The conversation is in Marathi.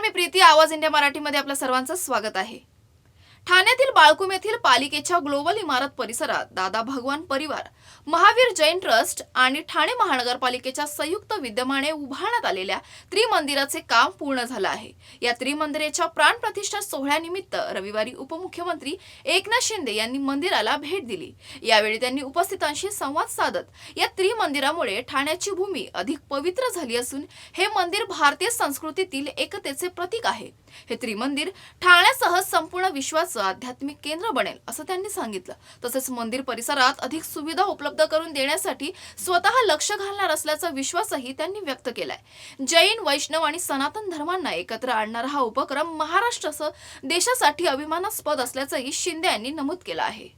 मी प्रीती. आवाज इंडिया मराठीमध्ये आपल्या सर्वांचं स्वागत आहे. ठाण्यातील बाळकुम येथील पालिकेच्या ग्लोबल इमारत परिसरात दादा भगवान परिवार, महावीर जैन ट्रस्ट आणि ठाणे महानगरपालिकेच्या संयुक्त विद्यमाने उभारण्यात आलेल्या त्रिमंदिराचे काम पूर्ण झालं आहे. या त्रिमंदिराच्या प्राणप्रतिष्ठा सोहळ्यानिमित्त रविवारी उपमुख्यमंत्री एकनाथ शिंदे यांनी मंदिराला भेट दिली. यावेळी त्यांनी उपस्थितांशी संवाद साधत या त्रिमंदिरामुळे ठाण्याची भूमी अधिक पवित्र झाली असून हे मंदिर भारतीय संस्कृतीतील एकतेचे प्रतीक आहे. हे त्रिमंदिर ठाण्यासह संपूर्ण विश्वाचं आध्यात्मिक केंद्र बनेल असं त्यांनी सांगितलं. तसेच मंदिर परिसरात अधिक सुविधा उपलब्ध करून देण्यासाठी स्वतः लक्ष घालणार असल्याचा विश्वासही त्यांनी व्यक्त केलाय. जैन, वैष्णव आणि सनातन धर्मांना एकत्र आणणारा हा उपक्रम महाराष्ट्रासह देशासाठी अभिमानास्पद असल्याचंही शिंदे यांनी नमूद केलं आहे.